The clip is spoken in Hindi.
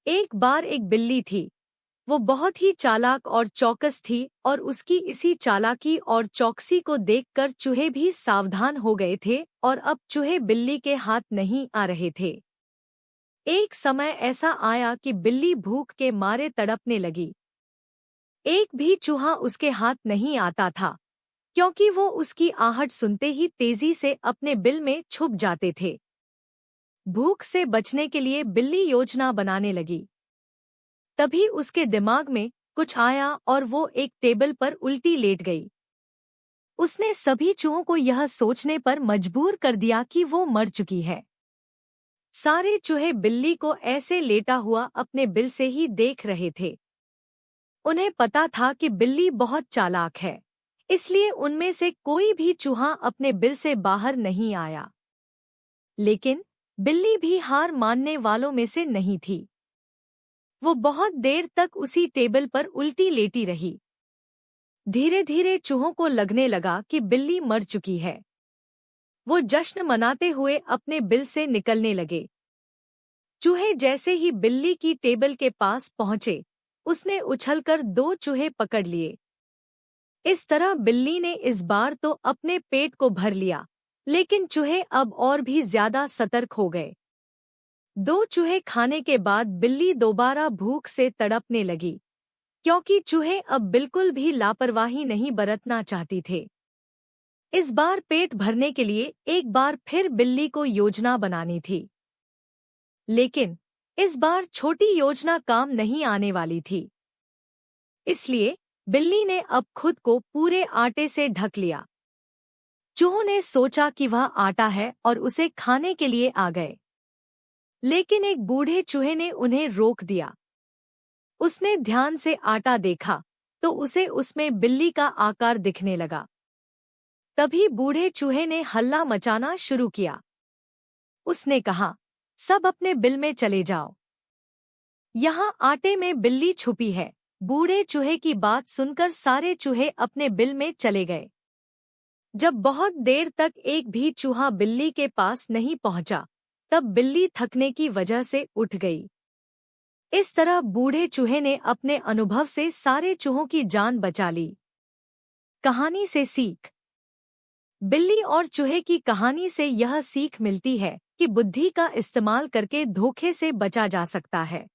एक बार एक बिल्ली थी। वो बहुत ही चालाक और चौकस थी और उसकी इसी चालाकी और चौकसी को देखकर चूहे भी सावधान हो गए थे और अब चूहे बिल्ली के हाथ नहीं आ रहे थे। एक समय ऐसा आया कि बिल्ली भूख के मारे तड़पने लगी। एक भी चूहा उसके हाथ नहीं आता था, क्योंकि वो उसकी आहट सुनते ही तेजी से अपने बिल में छुप जाते थे। भूख से बचने के लिए बिल्ली योजना बनाने लगी। तभी उसके दिमाग में कुछ आया और वो एक टेबल पर उल्टी लेट गई। उसने सभी चूहों को यह सोचने पर मजबूर कर दिया कि वो मर चुकी है। सारे चूहे बिल्ली को ऐसे लेटा हुआ अपने बिल से ही देख रहे थे। उन्हें पता था कि बिल्ली बहुत चालाक है, इसलिए उनमें से कोई भी चूहा अपने बिल से बाहर नहीं आया। लेकिन बिल्ली भी हार मानने वालों में से नहीं थी। वो बहुत देर तक उसी टेबल पर उल्टी लेटी रही। धीरे धीरे चूहों को लगने लगा कि बिल्ली मर चुकी है। वो जश्न मनाते हुए अपने बिल से निकलने लगे। चूहे जैसे ही बिल्ली की टेबल के पास पहुंचे, उसने उछलकर 2 चूहे पकड़ लिए। इस तरह बिल्ली ने इस बार तो अपने पेट को भर लिया, लेकिन चूहे अब और भी ज्यादा सतर्क हो गए। 2 चूहे खाने के बाद बिल्ली दोबारा भूख से तड़पने लगी, क्योंकि चूहे अब बिल्कुल भी लापरवाही नहीं बरतना चाहती थे। इस बार पेट भरने के लिए एक बार फिर बिल्ली को योजना बनानी थी। लेकिन इस बार छोटी योजना काम नहीं आने वाली थी। इसलिए बिल्ली ने अब खुद को पूरे आटे से ढक लिया। चूहों ने सोचा कि वह आटा है और उसे खाने के लिए आ गए। लेकिन एक बूढ़े चूहे ने उन्हें रोक दिया। उसने ध्यान से आटा देखा तो उसे उसमें बिल्ली का आकार दिखने लगा। तभी बूढ़े चूहे ने हल्ला मचाना शुरू किया। उसने कहा, सब अपने बिल में चले जाओ। यहाँ आटे में बिल्ली छुपी है। बूढ़े चूहे की बात सुनकर सारे चूहे अपने बिल में चले गए। जब बहुत देर तक एक भी चूहा बिल्ली के पास नहीं पहुंचा, तब बिल्ली थकने की वजह से उठ गई। इस तरह बूढ़े चूहे ने अपने अनुभव से सारे चूहों की जान बचा ली। कहानी से सीख। बिल्ली और चूहे की कहानी से यह सीख मिलती है कि बुद्धि का इस्तेमाल करके धोखे से बचा जा सकता है।